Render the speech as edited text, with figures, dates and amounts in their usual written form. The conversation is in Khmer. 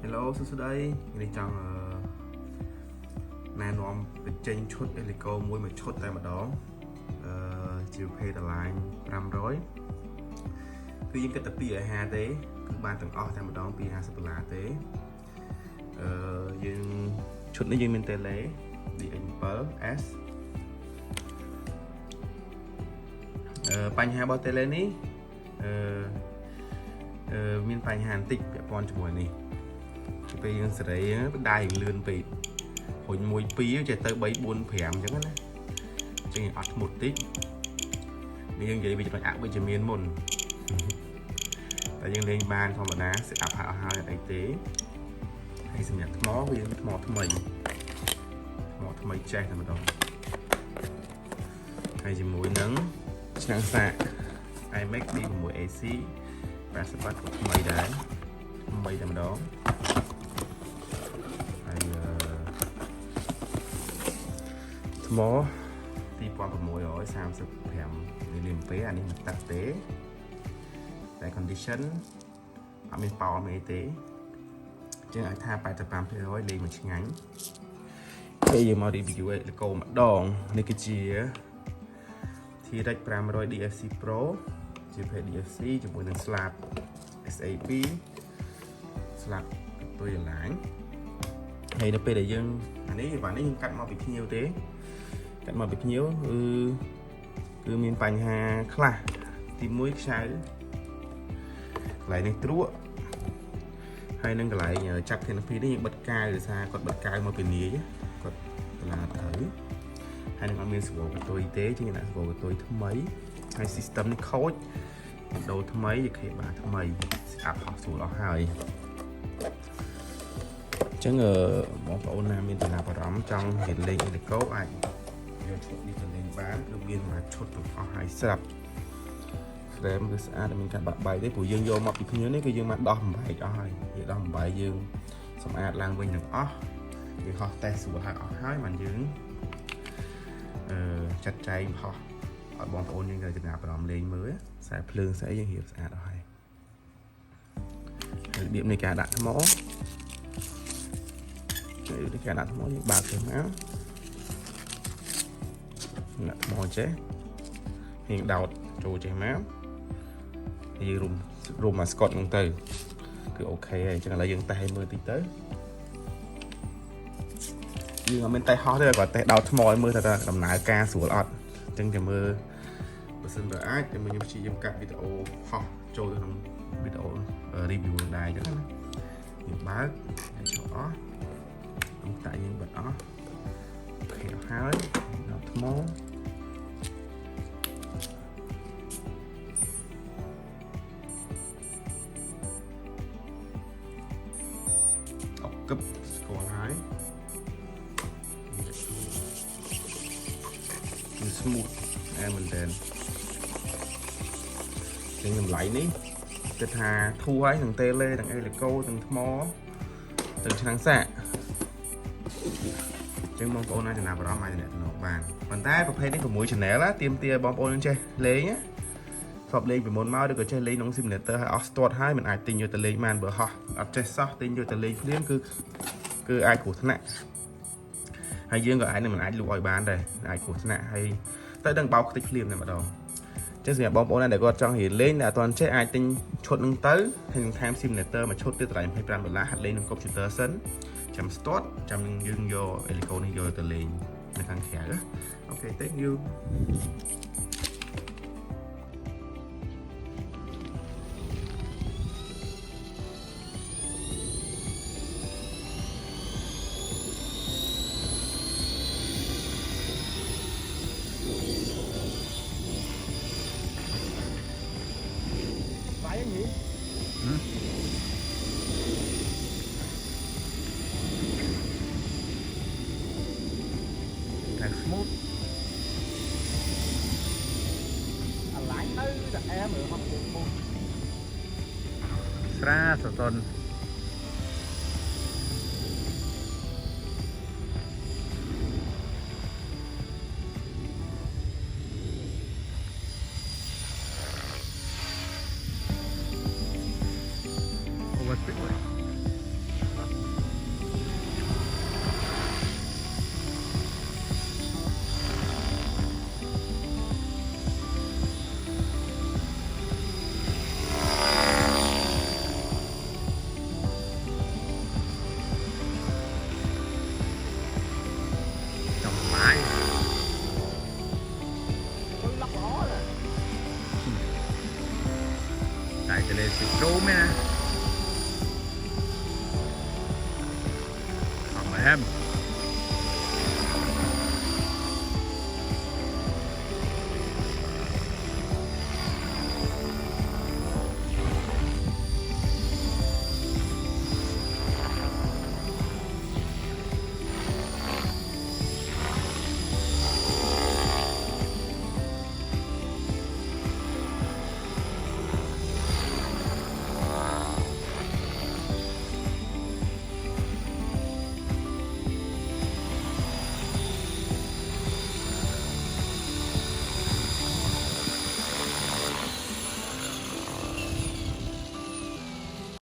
Hello សួស្តីនេះចង់ណែនាំបញ្ចេញឈុត Eleco មួយឈុតតែម្ដងជាប្រភេទ Align 500គឺយើងគិតតែពីអាហារទេគឺបានទាំងអស់តែម្ដងពី$50ទេយើងឈុតនេះយើងមាន Tele DX7S បញ្ហារបស់ Tele នេះមានបញ្ហាបន្តិចពាក់ព័ន្ធជាមួយនេះពេលយើងសេរីដៃលឿនពេកហុញ1 2ចេះទៅ3 4 5អញ្ចឹងណាអញ្ចឹងអត់ធ្មត់តិចនេះយើងនិយាយពីចំណុចអវិជ្ជមានមុនតែយើងលេងបានធម្មតា set up អស់ហើយអីទេហើយសម្រាប់ថ្មវាថ្មថ្មីចេះតែម្ដងហើយជាមួយនឹងឆ្នាំងសាក iMac D6AC 80W ថ្មីដែរថ្មីតែម្ដងថ្ម2635 mA អានេះមិនតាក់ទេតែ condition អត់មានប៉ោអីទេចឹងអាចថា 85% លេងមកឆ្ងាញ់ពេលយើងមក review Eleco ម្ដងនេះគឺជា TRX 500 DFC Pro ជាប្រភេទ DFC ជាមួយនឹង slab SA2 slab ទុយឡាញហើយនៅពេលដែលយើងអានេះយើងកាត់មកពីភ្ញៀវទេកាត់មកពីភ្ញៀវគឺមានបញ្ហាខ្លះទី1ខ្ចៅកន្លែងនេះត្រួតហើយនឹងកន្លែងចាប់ធានភាពនេះយើងបិទកាវដោយសារគាត់បិទកាវមកពីនាយគាត់តឡាទៅហើយនឹងអត់មានស្វូកតុយទេជាងដាក់ស្វូកតុយថ្មីហើយ system នេះខូចដូរថ្មីយកខេបាថ្មី set up ហោះស្រួលអស់ហើយអញ្ចឹងបងប្អូនណាមានចំណាប់អារម្មណ៍ចង់រៀនលេង Eleco អាចយកឈុតនេះទៅលេងបានគឺមានមួយឈុតទាំងអស់ហើយស្រាប់ frame គឺស្អាតមានការបាក់បែកទេព្រោះយើងយកមកពីភ្ញៀវនេះគឺយើងមកដោះបំបែកអស់ហើយយើងដោះបំបែកយើងសម្អាតឡើងវិញទាំងអស់យើងហោះតេស្តស្រួលហើយអស់ហើយបានយើងចាត់ចែងហោះឲ្យបងប្អូនយើងទៅចំណាប់អារម្មណ៍លេងមើលខ្សែភ្លើងស្អីយើងរៀបស្អាតអស់ហើយរបៀបនៃការដាក់ថ្មនេះការដាក់ថ្មយើងបើកទៅមកដាក់ថ្មចេះយើងដោតចូលចេះមកយើងរុំមកស្កតហ្នឹងទៅគឺអូខេហើយអញ្ចឹងឥឡូវយើងតេស្តឲ្យមើលតិចទៅយើងអត់មានតេស្តហោះទេគាត់តេស្តដោតថ្មឲ្យមើលថាដំណើរការស្រួលអត់អញ្ចឹងចាំមើលបើសិនបើអាចតែខ្ញុំព្យាយាមកាត់វីដេអូហោះចូលទៅក្នុងវីដេអូ review នឹងដែរអញ្ចឹងណាយើងបើកហើយចូលអស់តែយើងបិទអស់អូខេអស់ហើយដោតថ្មគប់ស្គាល់ហើយវា smooth មែនតើជាងតម្លៃនេះគិតថាធូរហើយនឹង Tele ទាំង Eleco ទាំងថ្មទាំងឆ្នាំងសាកចឹងបងប្អូនអាចចំណាប់អារម្មណ៍អាចទំនាក់ទំនងបានប៉ុន្តែប្រភេទនេះ6 channel ទាមទារបងប្អូននឹងចេះលេងធ្លាប់លេងពីមុនមកឬក៏ចេះលេងក្នុង simulator ហើយអស់ start ហើយមិនអាចទិញយកទៅលេងបានបើហោះអត់ចេះសោះទិញយកទៅលេងភ្លាមគឺអាចគ្រោះថ្នាក់ហើយយើងក៏អាចនឹងមិនអាចលក់ឲ្យបានដែរអាចគ្រោះថ្នាក់ហើយទៅដឹងបោកខ្ទេចភ្លាមតែម្ដងចឹងសម្រាប់បងប្អូនដែលគាត់ចង់រៀនលេងតែអត់ទាន់ចេះអាចទិញឈុតនឹងទៅហើយនឹងថែម simulator មួយឈុតទៀតតម្លៃ$25ហាត់លេងនឹង computer សិនចាំ start ចាំយើងយក Eleco នេះយកទៅលេងនៅខាងក្រៅអូខេ thank you phải gì thật smooth lại tới đặt em rồi không được luôn ra sờ tồn over speedway. have